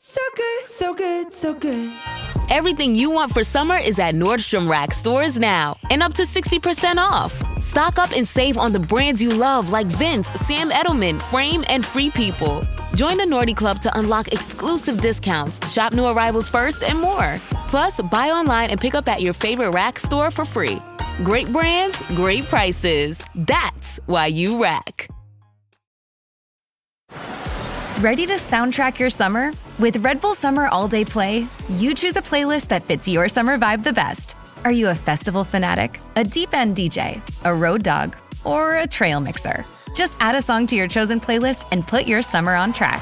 So good, so good, so good. Everything you want for summer is at Nordstrom Rack stores now, and up to 60% off. Stock up and save on the brands you love like Vince, Sam Edelman, Frame, and Free People. Join the Nordy Club to unlock exclusive discounts, shop new arrivals first, and more. Plus, buy online and pick up at your favorite Rack store for free. Great brands, great prices. That's why you Rack. Ready to soundtrack your summer? With Red Bull Summer All Day Play, you choose a playlist that fits your summer vibe the best. Are you a festival fanatic, a deep end DJ, a road dog, or a trail mixer? Just add a song to your chosen playlist and put your summer on track.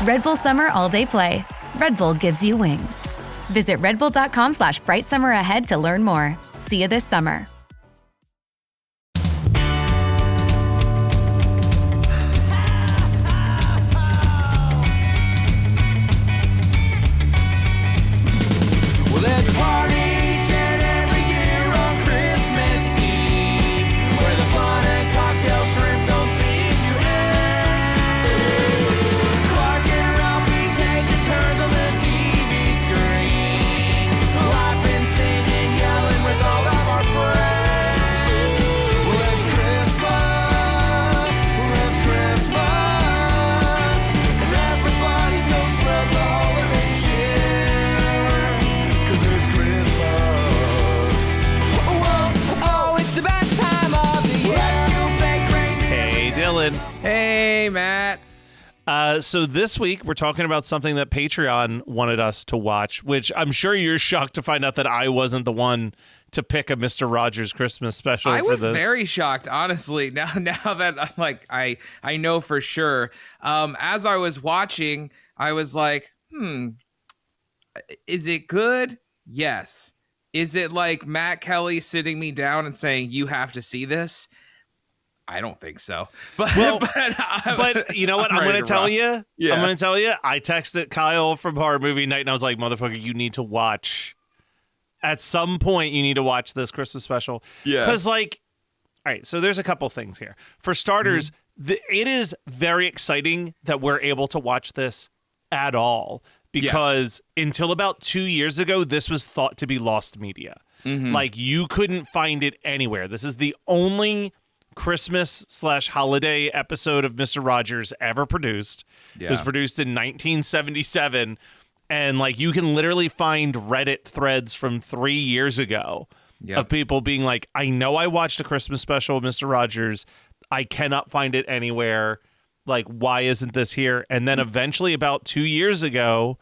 Red Bull Summer All Day Play. Red Bull gives you wings. Visit redbull.com/brightsummer ahead to learn more. See you this summer. There's a party each and every year on Christmas Eve, where the fun and cocktail shrimp don't seem to end. Clark and Ralphie taking turns on the TV screen, laughing, singing, yelling with all of our friends. Well, it's Christmas, and everybody's gonna spread the holiday cheer. 'Cause it's Christmas. Oh, it's the best time of the year. Let's do fake reindeer. Hey, Dylan. Hey, Matt. So this week we're talking about something that Patreon wanted us to watch, which I'm sure you're shocked to find out that I wasn't the one to pick a Mr. Rogers Christmas special I for was this. very shocked, honestly. Now that I'm like, I know for sure. As I was watching, I was like, is it good? Yes. Is it like Matt Kelly sitting me down and saying, you have to see this? I don't think so. But, Well, but But you know what? I'm ready going to tell rock. you. Yeah. I'm going to tell you. I texted Kyle from Horror Movie Night, and I was like, "Motherfucker, you need to watch. At some point, you need to watch this Christmas special." Yeah. Because, like, all right. So there's a couple things here. For starters, it is very exciting that we're able to watch this at all. Because until about 2 years ago, this was thought to be lost media. Like, you couldn't find it anywhere. This is the only Christmas/holiday episode of Mr. Rogers ever produced. It was produced in 1977. And, like, you can literally find Reddit threads from 3 years ago of people being like, I know I watched a Christmas special of Mr. Rogers. I cannot find it anywhere. Like, why isn't this here? And then eventually about 2 years ago,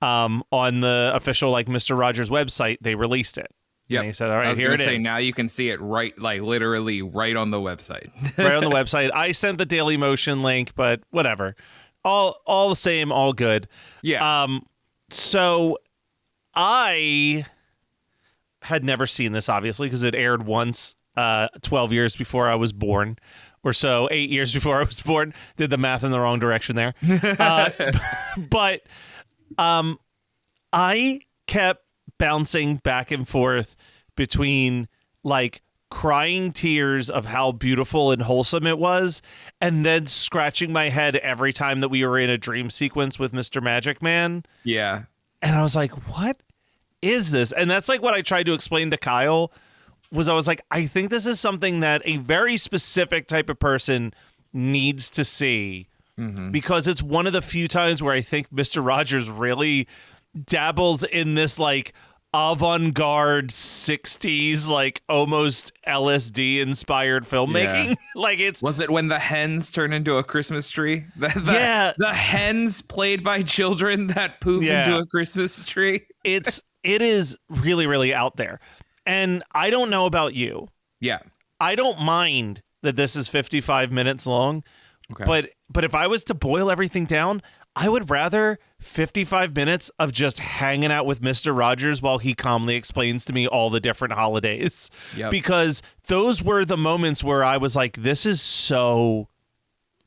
on the official, like, Mr. Rogers website, they released it. Yep. And he said, all I right, was here gonna it say, is. now you can see it right, like literally right on the website. Right on the website. I sent the Daily Motion link, but whatever. All the same, all good. Yeah. So I had never seen this, obviously, because it aired once 12 years before I was born, or so, 8 years before I was born. Did the math in the wrong direction there. But I kept bouncing back and forth between, like, crying tears of how beautiful and wholesome it was, and then scratching my head every time that we were in a dream sequence with Mr. Magic Man. Yeah. And I was like, what is this? And that's like what I tried to explain to Kyle was I was like, I think this is something that a very specific type of person needs to see because it's one of the few times where I think Mr. Rogers really dabbles in this, like, avant-garde 60s, like, almost LSD inspired filmmaking. Yeah. Like, it's Was it when the hens turn into a Christmas tree? The hens played by children that poof into a Christmas tree. it is really, really out there. And I don't know about you. Yeah. I don't mind that this is 55 minutes long. Okay. But if I was to boil everything down, I would rather 55 minutes of just hanging out with Mr. Rogers while he calmly explains to me all the different holidays. Yep. Because those were the moments where I was like, this is so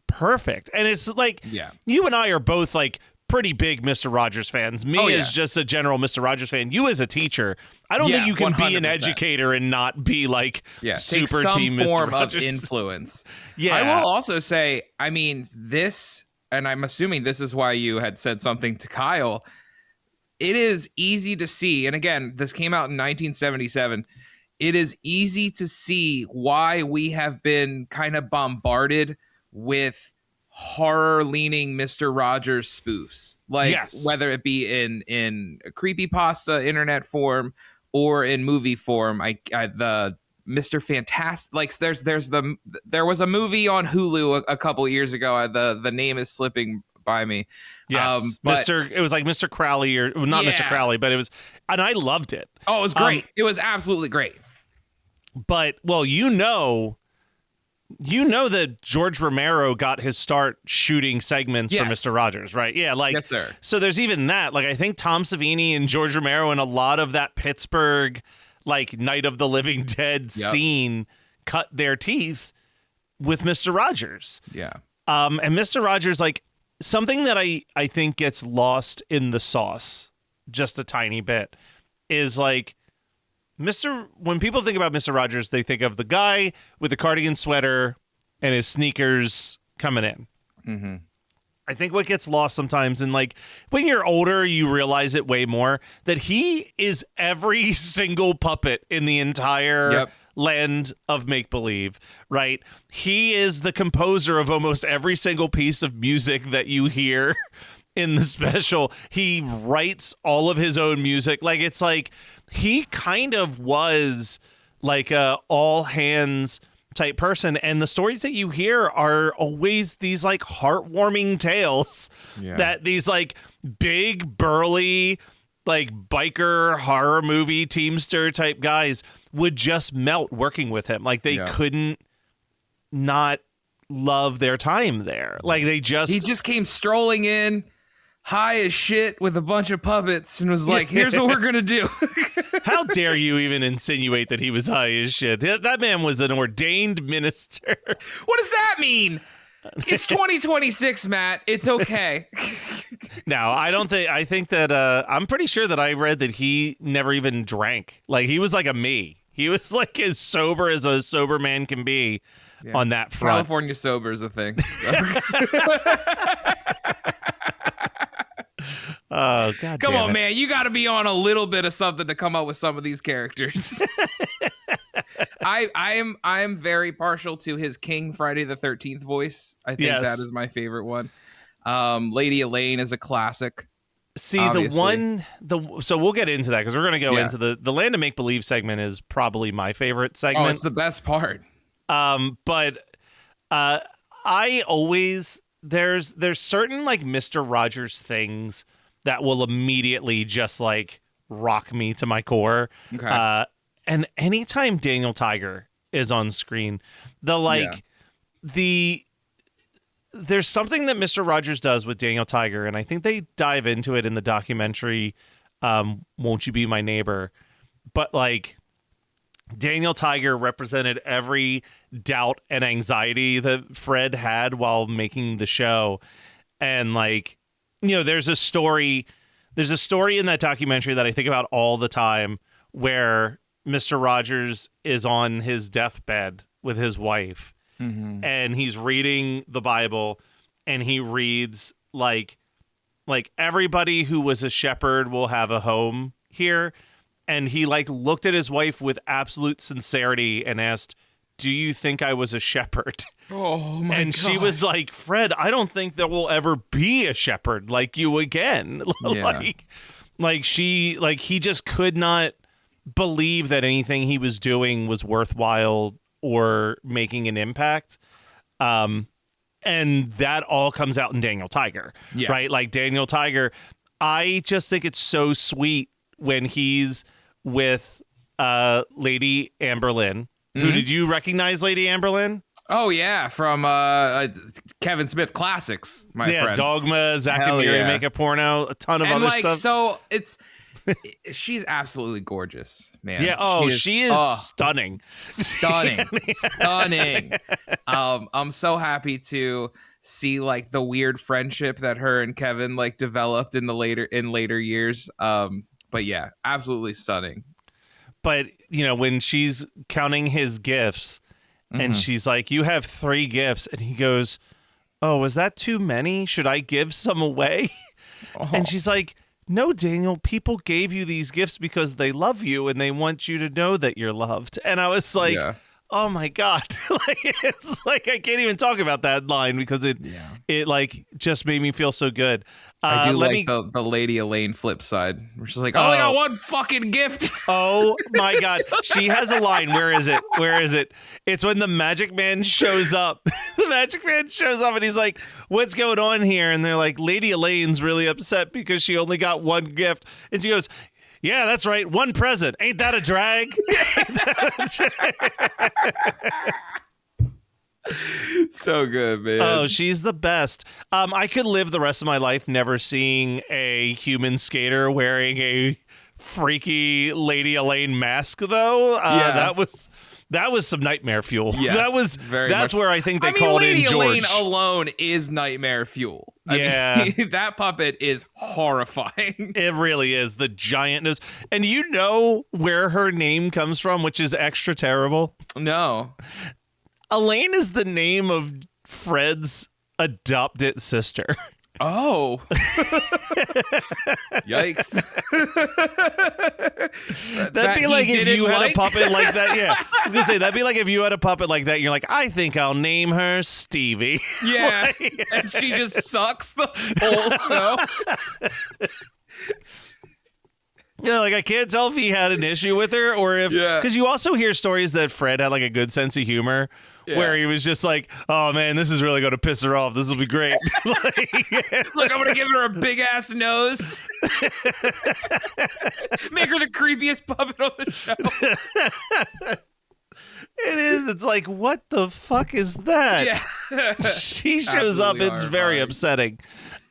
perfect. And it's like, you and I are both, like, pretty big Mr. Rogers fans. Me as just a general Mr. Rogers fan. You as a teacher. I don't think you can be an 100%. educator and not be, like, take super some team Mr. form Rogers. of influence. Yeah. I will also say, I mean, this and I'm assuming this is why you had said something to Kyle. It is easy to see, and again, this came out in 1977. It is easy to see why we have been kind of bombarded with horror-leaning Mr. Rogers spoofs, like whether it be in creepypasta internet form or in movie form. The Mr. Fantastic, like there was a movie on Hulu a couple years ago. The name is slipping by me. Yes, it was like Mr. Crowley not Mr. Crowley, but it was, and I loved it. Oh, it was great. It was absolutely great. But you know that George Romero got his start shooting segments for Mr. Rogers, right? Yeah, like yes, sir. So there's even that. Like I think Tom Savini and George Romero and a lot of that Pittsburgh like Night of the Living Dead scene cut their teeth with Mr. Rogers. Yeah. And Mr. Rogers, like something that I think gets lost in the sauce just a tiny bit is like when people think about Mr. Rogers, they think of the guy with the cardigan sweater and his sneakers coming in. Mm-hmm. I think what gets lost sometimes, and like when you're older, you realize it way more, that he is every single puppet in the entire land of make-believe, right? He is the composer of almost every single piece of music that you hear in the special. He writes all of his own music. Like it's like he kind of was like a all hands type person, and the stories that you hear are always these like heartwarming tales that these like big burly like biker horror movie teamster type guys would just melt working with him. Like they couldn't not love their time there. Like he just came strolling in high as shit with a bunch of puppets and was like, here's what we're gonna do. How dare you even insinuate that he was high as shit? That man was an ordained minister. What does that mean? It's 2026, Matt. It's okay. No, I think that I'm pretty sure that I read that he never even drank. Like he was like a me. He was like as sober as a sober man can be on that front. California sober is a thing. Oh God! Come on, man! You got to be on a little bit of something to come up with some of these characters. I am very partial to his King Friday the 13th voice. I think that is my favorite one. Lady Elaine is a classic. See, obviously. So we'll get into that because we're going to go into the Land of Make Believe segment is probably my favorite segment. Oh, it's the best part. But I always there's certain like Mr. Rogers things that will immediately just like rock me to my core. Okay. And anytime Daniel Tiger is on screen, there's something that Mr. Rogers does with Daniel Tiger, and I think they dive into it in the documentary, Won't You Be My Neighbor? But like Daniel Tiger represented every doubt and anxiety that Fred had while making the show. And like, there's a story in that documentary that I think about all the time where Mr. Rogers is on his deathbed with his wife and he's reading the Bible and he reads like everybody who was a shepherd will have a home here. And he like looked at his wife with absolute sincerity and asked, "Do you think I was a shepherd?" Oh my God. And she was like, "Fred, I don't think there will ever be a shepherd like you again." Yeah. He just could not believe that anything he was doing was worthwhile or making an impact. And that all comes out in Daniel Tiger, right? Like Daniel Tiger, I just think it's so sweet when he's with Lady Amberlyn. Who did you recognize, Lady Amberlyn? Oh yeah, from Kevin Smith classics. My friend. Dogma, Zack and Miri Make a Porno, a ton of other stuff. So she's absolutely gorgeous, man. Yeah. Oh, she is stunning. Stunning. I'm so happy to see like the weird friendship that her and Kevin like developed in later years. But yeah, absolutely stunning. But when she's counting his gifts and she's like, "You have 3 gifts," and he goes, oh, was that too many? Should I give some away? And she's like, no, Daniel, people gave you these gifts because they love you and they want you to know that you're loved. And I was like, oh my God. Like, it's like I can't even talk about that line because it like just made me feel so good. I do like the Lady Elaine flip side, where she's like, "Oh, I got one fucking gift." Oh my God, she has a line. Where is it? Where is it? It's when the Magic Man shows up. The Magic Man shows up and he's like, "What's going on here?" And they're like, "Lady Elaine's really upset because she only got one gift." And she goes, "Yeah, that's right, one present. Ain't that a drag?" So good, man. Oh, she's the best. I could live the rest of my life never seeing a human skater wearing a freaky Lady Elaine mask, though. That was some nightmare fuel. Yes, that's where I think they called Lady in George. Elaine alone is nightmare fuel. I mean, that puppet is horrifying. It really is. The giant nose. And you know where her name comes from, which is extra terrible? No. Elaine is the name of Fred's adopted sister. Oh. Yikes. That'd be like if you had a puppet like that. Yeah. I was going to say, that'd be like if you had a puppet like that and you're like, I think I'll name her Stevie. Yeah. And she just sucks the whole show. Yeah, like I can't tell if he had an issue with her or if, because you also hear stories that Fred had like a good sense of humor where he was just like, oh man, this is really going to piss her off. This will be great. Look, I'm going to give her a big ass nose. Make her the creepiest puppet on the show. It is. It's like, what the fuck is that? Yeah. She shows up. It's very upsetting.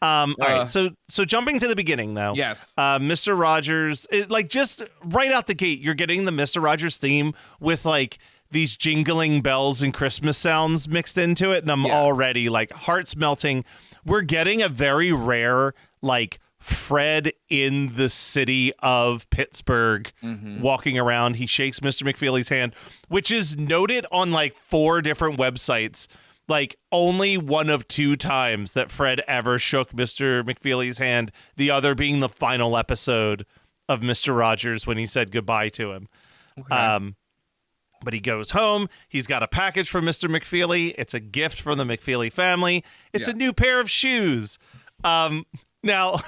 All right, so jumping to the beginning though. Yes. Mr. Rogers, just right out the gate, you're getting the Mr. Rogers theme with like these jingling bells and Christmas sounds mixed into it, and I'm already like hearts melting. We're getting a very rare like Fred in the city of Pittsburgh walking around. He shakes Mr. McFeely's hand, which is noted on like 4 different websites. Like only one of 2 times that Fred ever shook Mr. McFeely's hand, the other being the final episode of Mr. Rogers when he said goodbye to him. Okay. But he goes home. He's got a package from Mr. McFeely. It's a gift from the McFeely family. It's a new pair of shoes. Now,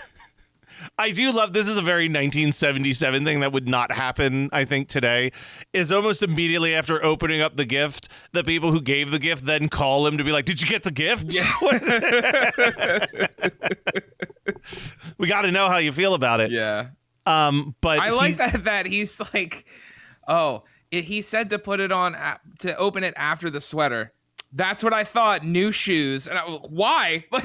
I do love, this is a very 1977 thing that would not happen, I think, today, is almost immediately after opening up the gift, the people who gave the gift then call him to be like, did you get the gift? Yeah. We got to know how you feel about it. Yeah. But I like that he's like, he said to put it on, to open it after the sweater. That's what I thought, new shoes. And why? Like,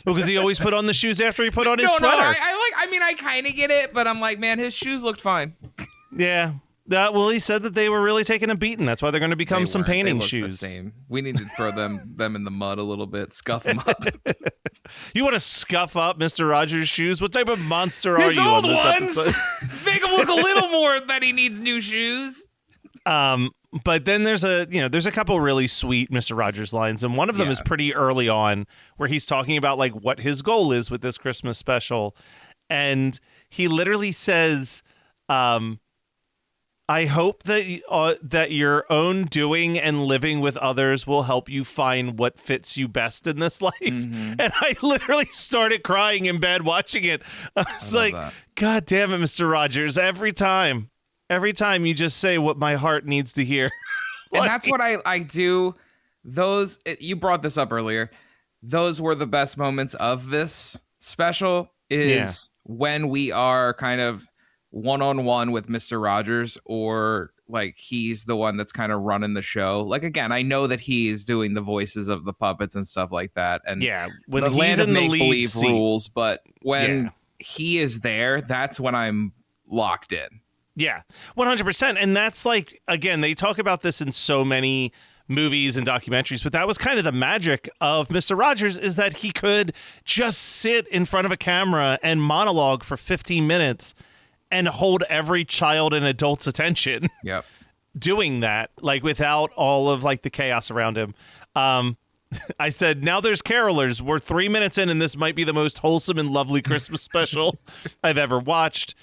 because he always put on the shoes after he put on his sweater. I kind of get it, but I'm like, man, his shoes looked fine. Yeah. Well, he said that they were really taking a beating. That's why they're going to become some painting shoes. The same. We need to throw them in the mud a little bit, scuff them up. You want to scuff up Mr. Rogers' shoes? What type of monster are His you old on this ones. episode? Make him look a little more that he needs new shoes. But then there's a couple really sweet Mr. Rogers lines, and one of them is pretty early on where he's talking about like what his goal is with this Christmas special, and he literally says, I hope that your own doing and living with others will help you find what fits you best in this life. And I literally started crying in bed watching it. I was like, God damn it, Mr. Rogers. Every time you just say what my heart needs to hear. And that's what I do. You brought this up earlier. Those were the best moments of this special is when we are kind of one-on-one with Mr. Rogers, or like he's the one that's kind of running the show. Like, again, I know that he's doing the voices of the puppets and stuff like that. And when the he's land of in the lead make-believe seat. rules, but when he is there, that's when I'm locked in. Yeah, 100%. And that's like, again, they talk about this in so many movies and documentaries, but that was kind of the magic of Mr. Rogers, is that he could just sit in front of a camera and monologue for 15 minutes and hold every child and adult's attention. Yep. Doing that, like, without all of like the chaos around him. I said, now there's carolers. We're 3 minutes in, and this might be the most wholesome and lovely Christmas special I've ever watched.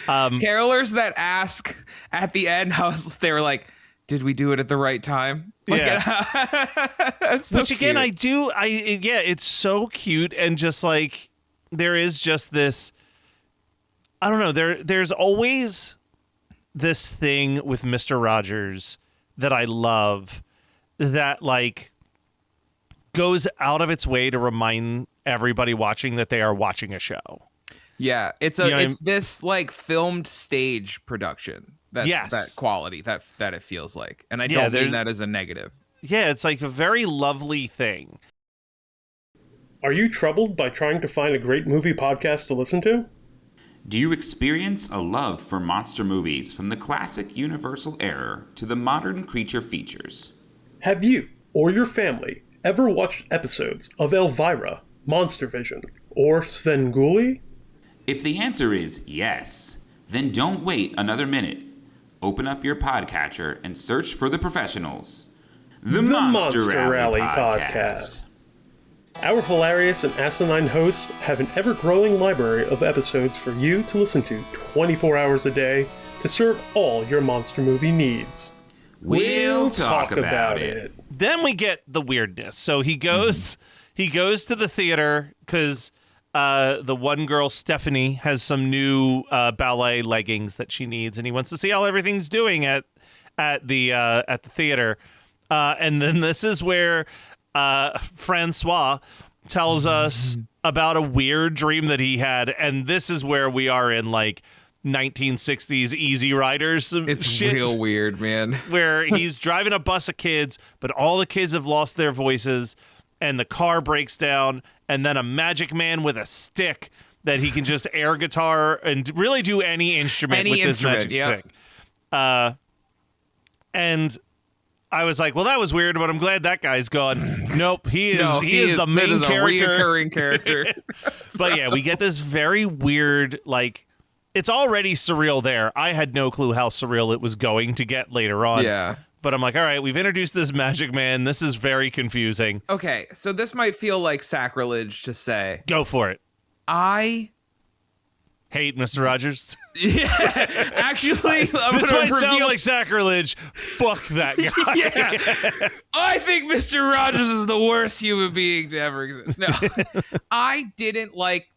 Carolers that ask at the end, they were like, did we do it at the right time? Like, yeah. so Which again, cute. it's so cute. And just like, there is just this, I don't know, there's always this thing with Mr. Rogers that I love that like goes out of its way to remind everybody watching that they are watching a show. Yeah, it's this like filmed stage production. That quality that it feels like, and I don't mean that as a negative. Yeah, it's like a very lovely thing. Are you troubled by trying to find a great movie podcast to listen to? Do you experience a love for monster movies from the classic Universal era to the modern creature features? Have you or your family ever watched episodes of Elvira, Monster Vision, or Svengoolie? If the answer is yes, then don't wait another minute. Open up your podcatcher and search for the professionals. The Monster Rally Podcast. Our hilarious and asinine hosts have an ever-growing library of episodes for you to listen to 24 hours a day to serve all your monster movie needs. We'll talk about it. Then we get the weirdness. So he goes to the theater because the one girl, Stephanie, has some new ballet leggings that she needs, and he wants to see how everything's doing at the theater. And then this is where Francois tells us about a weird dream that he had, and this is where we are in like 1960s Easy Riders. It's shit, real weird, man. where he's driving a bus of kids, but all the kids have lost their voices, and the car breaks down, and then a magic man with a stick that he can just air guitar and really do any instrument with this magic stick. And I was like, well, that was weird, but I'm glad that guy's gone. Nope, he is the main character. Reoccurring character. But yeah, we get this very weird, like, it's already surreal there. I had no clue how surreal it was going to get later on. Yeah. But I'm like, all right, we've introduced this magic man. This is very confusing. Okay, so this might feel like sacrilege to say. Go for it. I hate Mr. Rogers. Yeah, actually, this might sound like sacrilege. Fuck that guy. Yeah. I think Mr. Rogers is the worst human being to ever exist. No, I didn't like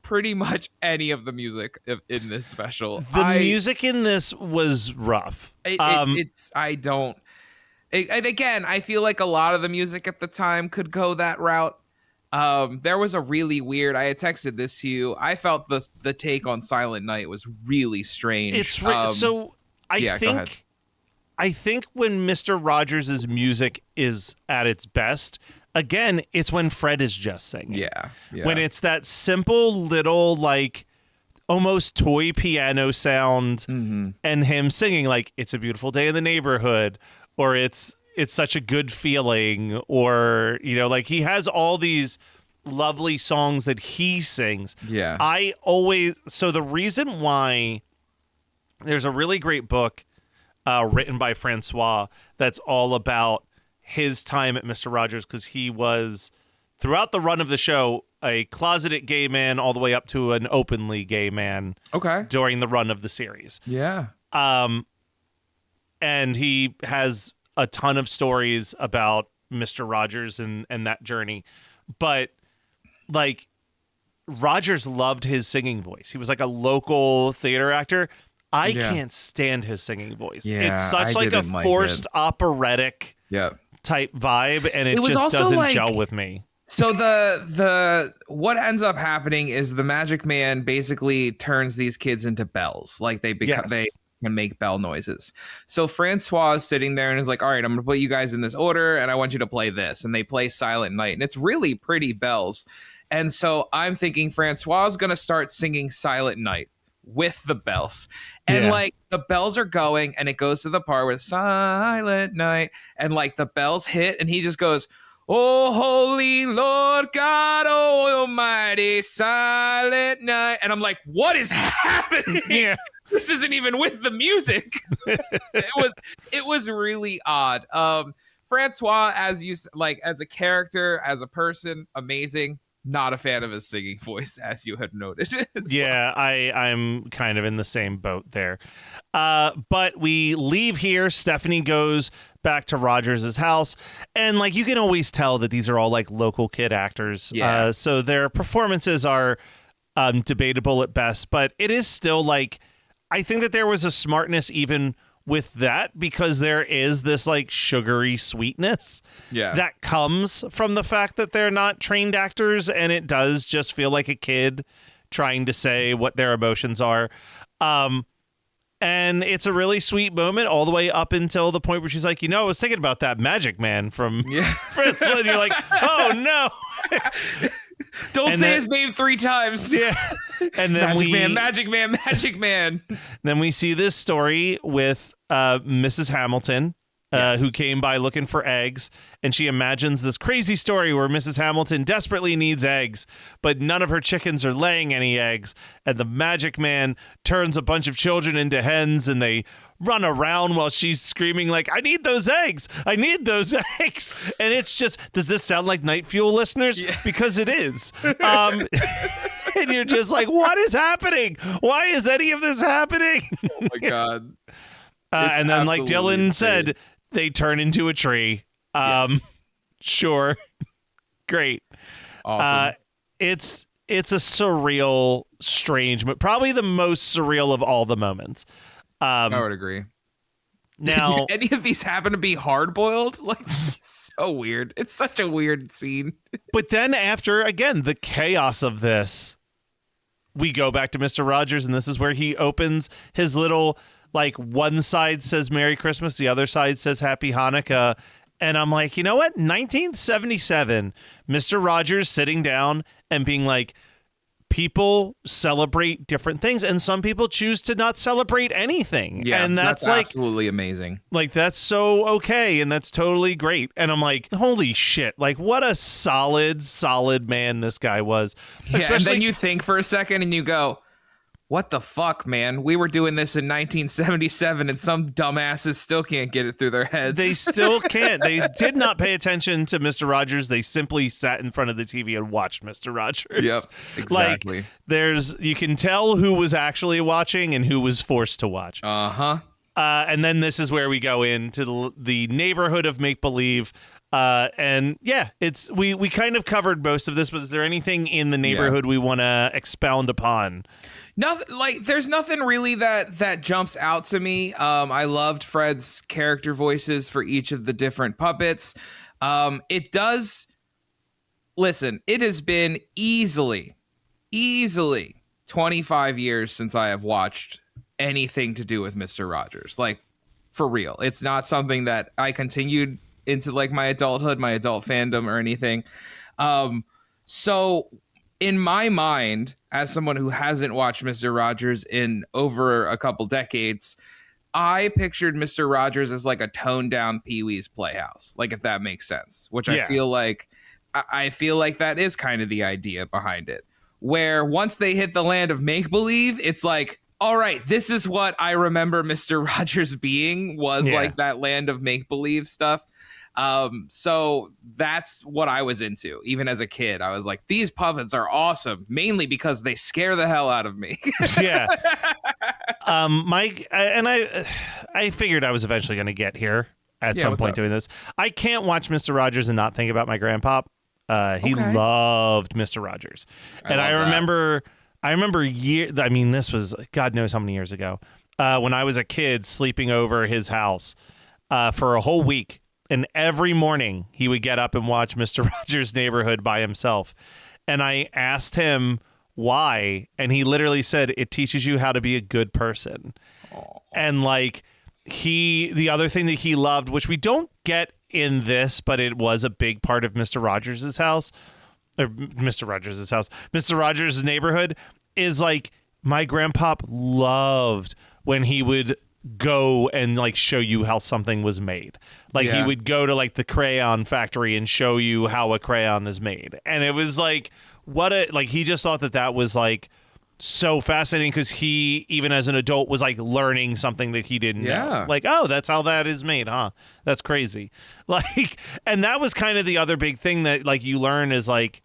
pretty much any of the music in this special. The music in this was rough. And again, I feel like a lot of the music at the time could go that route. There was a really weird, I had texted this to you. I felt the take on Silent Night was really strange. It's I think when Mr. Rogers' music is at its best, again, it's when Fred is just singing. Yeah. When it's that simple little, like, almost toy piano sound and him singing, like, it's a beautiful day in the neighborhood, or it's such a good feeling, or, you know, like, he has all these lovely songs that he sings. Yeah. So the reason why there's a really great book written by Francois that's all about his time at Mr. Rogers, because he was, throughout the run of the show, a closeted gay man all the way up to an openly gay man. Okay. During the run of the series. Yeah. And he has a ton of stories about Mr. Rogers and that journey. But, like, Rogers loved his singing voice. He was like a local theater actor. I can't stand his singing voice. Yeah, it's such like a forced operatic type vibe, and it just doesn't like, gel with me. So the what ends up happening is the magic man basically turns these kids into bells. Like they can make bell noises. So Francois is sitting there and is like, all right, I'm gonna put you guys in this order and I want you to play this. And they play Silent Night, and it's really pretty bells. And so I'm thinking Francois is gonna start singing Silent Night with the bells, and like the bells are going, and it goes to the part with Silent Night, and like the bells hit, and he just goes, oh holy Lord God Almighty, Silent Night. And I'm like, what is happening? Yeah. This isn't even with the music. It was really odd. Francois, as a character, as a person, amazing. Not a fan of his singing voice, as you had noted. Yeah, I'm kind of in the same boat there. But we leave here. Stephanie goes back to Rogers' house. And like you can always tell that these are all like local kid actors. Yeah. So their performances are debatable at best. But it is still like, I think that there was a smartness even with that, because there is this like sugary sweetness that comes from the fact that they're not trained actors, and it does just feel like a kid trying to say what their emotions are. And it's a really sweet moment all the way up until the point where she's like, I was thinking about that Magic Man from Fritz, and you're like, oh no. Don't say his name 3 times. Yeah. And then Magic Man. Then we see this story with Mrs. Hamilton, who came by looking for eggs, and she imagines this crazy story where Mrs. Hamilton desperately needs eggs, but none of her chickens are laying any eggs, and the Magic Man turns a bunch of children into hens, and they run around while she's screaming like, I need those eggs, and it's just, does this sound like Night Fuel, listeners? Yeah. Because it is. And you're just like, what is happening? Why is any of this happening? Oh my God. And then, like Dylan said, they turn into a tree. Sure. Great. Awesome. It's a surreal, strange, but probably the most surreal of all the moments. I would agree. Now, any of these happen to be hard-boiled? Like, so weird. It's such a weird scene. But then after, again, the chaos of this, we go back to Mr. Rogers, and this is where he opens his little, like, one side says Merry Christmas, the other side says Happy Hanukkah. And I'm like, you know what? 1977, Mr. Rogers sitting down and being like, people celebrate different things, and some people choose to not celebrate anything. Yeah, and that's like absolutely amazing. Like, that's so okay, and that's totally great. And I'm like, holy shit, like, what a solid man this guy was. Yeah, and then you think for a second and you go, what the fuck, man? We were doing this in 1977 and some dumbasses still can't get it through their heads. They still can't. They did not pay attention to Mr. Rogers. They simply sat in front of the TV and watched Mr. Rogers. Yep, exactly. Like, you can tell who was actually watching and who was forced to watch. And then this is where we go into the neighborhood of make-believe. And yeah, we kind of covered most of this, but is there anything in the neighborhood we want to expound upon? Nothing, like, there's nothing really that jumps out to me. I loved Fred's character voices for each of the different puppets. It has been easily 25 years since I have watched anything to do with Mr. Rogers. Like, for real. It's not something that I continued into like my adulthood, my adult fandom or anything. So in my mind, as someone who hasn't watched Mr. Rogers in over a couple decades, I pictured Mr. Rogers as like a toned down Pee-wee's Playhouse, like, if that makes sense, which I feel like that is kind of the idea behind it, where once they hit the land of make-believe, it's like, all right, this is what I remember Mr. Rogers being, was like that land of make-believe stuff. So that's what I was into. Even as a kid, I was like, these puppets are awesome, mainly because they scare the hell out of me. Yeah. Mike, and I figured I was eventually going to get here at some point doing this. I can't watch Mr. Rogers and not think about my grandpop. He loved Mr. Rogers. I remember this was God knows how many years ago, when I was a kid sleeping over his house for a whole week. And every morning he would get up and watch Mr. Rogers' Neighborhood by himself. And I asked him why. And he literally said, it teaches you how to be a good person. Aww. And like the other thing that he loved, which we don't get in this, but it was a big part of Mr. Rogers' house, or Mr. Rogers' Neighborhood, is like, my grandpa loved when he would go and like show you how something was made. Like he would go to like the crayon factory and show you how a crayon is made. And it was like, he just thought that was like so fascinating because he, even as an adult, was like learning something that he didn't know. Like, oh, that's how that is made, huh? That's crazy. Like, and that was kind of the other big thing that like you learn is like,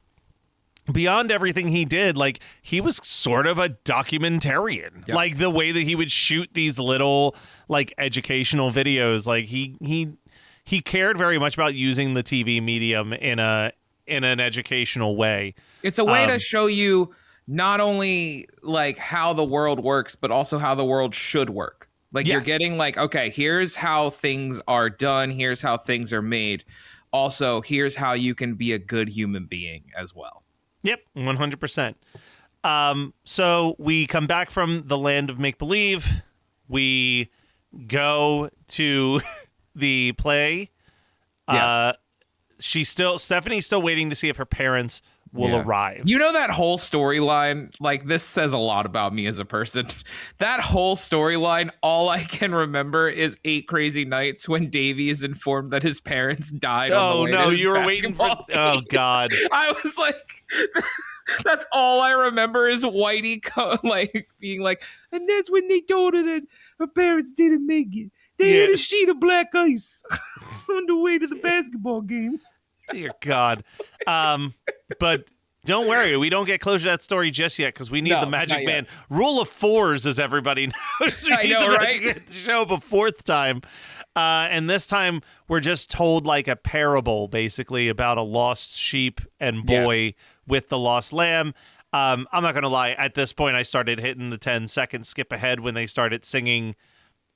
beyond everything he did, like he was sort of a documentarian. Like the way that he would shoot these little like educational videos, like he cared very much about using the TV medium in an educational way. It's a way to show you not only like how the world works, but also how the world should work. Like you're getting like, okay, here's how things are done. Here's how things are made. Also, here's how you can be a good human being as well. Yep, 100%. So we come back from the land of make-believe. We go to the play. Yes. Stephanie's still waiting to see if her parents will arrive. You know that whole storyline, like this says a lot about me as a person. That whole storyline, all I can remember is 8 Crazy Nights when Davey is informed that his parents died on the way to his you were waiting for game. Oh God. I was like that's all I remember is Whitey like being like, and that's when they told her that her parents didn't make it. They had a sheet of black ice on the way to the basketball game. Dear God. But don't worry, we don't get closure to that story just yet because we need the Magic Man. Rule of 4s, as everybody knows. We need the Magic Man to show up a 4th time. And this time we're just told like a parable, basically, about a lost sheep and boy with the lost lamb. I'm not going to lie. At this point, I started hitting the 10-second skip ahead when they started singing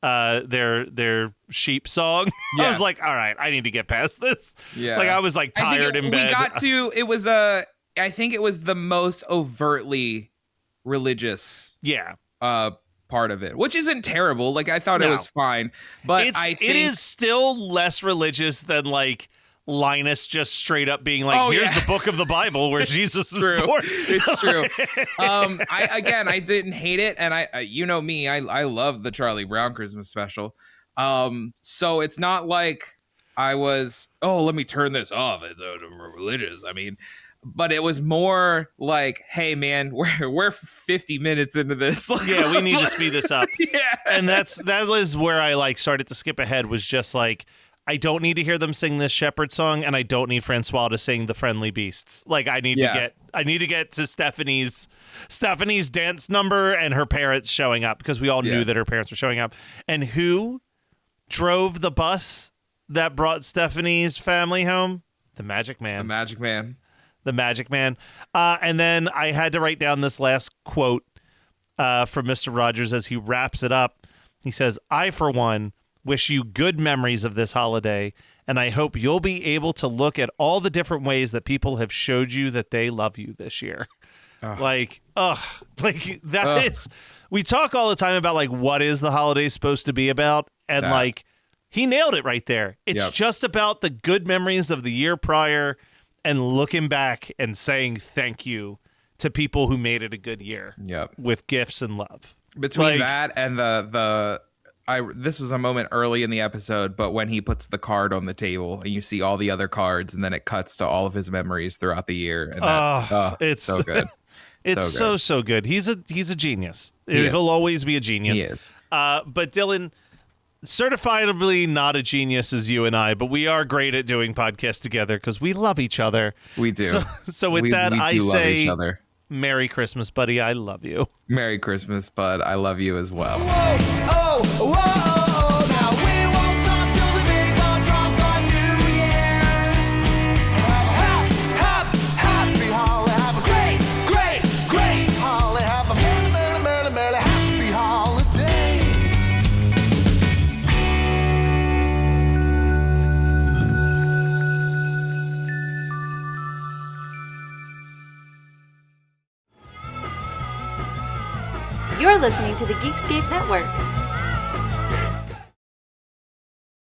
their sheep song. I was like, all right, I need to get past this. Like I was like tired in bed. We got to I think it was the most overtly religious part of it, which isn't terrible. Like I thought it was fine, but it is still less religious than like Linus just straight up being like, here's the book of the Bible where Jesus is born. It's true. I didn't hate it. And I you know me, I love the Charlie Brown Christmas special. So it's not like I was, let me turn this off. It's religious. I mean, but it was more like, hey man, we're 50 minutes into this. We need to speed this up. And that was where I like started to skip ahead, was just like, I don't need to hear them sing this shepherd song, and I don't need Francois to sing the Friendly Beasts. Like I need to get to Stephanie's dance number and her parents showing up, because we all knew that her parents were showing up. And who drove the bus that brought Stephanie's family home? The Magic Man. The Magic Man. And then I had to write down this last quote from Mr. Rogers as he wraps it up. He says, "I, for one, wish you good memories of this holiday, and I hope you'll be able to look at all the different ways that people have showed you that they love you this year." We talk all the time about like what is the holiday supposed to be about, and like he nailed it right there. It's just about the good memories of the year prior and looking back and saying thank you to people who made it a good year with gifts and love. Between that and this was a moment early in the episode, but when he puts the card on the table and you see all the other cards, and then it cuts to all of his memories throughout the year. And it's so good. It's so good. He's a genius. He'll always be a genius. He is. But Dylan, certifiably not a genius as you and I, but we are great at doing podcasts together because we love each other. We do. So with that, I say, Merry Christmas, buddy. I love you. Merry Christmas, bud. I love you as well. Whoa, now we won't stop till the big ball drops on New Year's. Happy holiday, have a great holiday, have a merry happy holiday. You're listening to the Geekscape Network.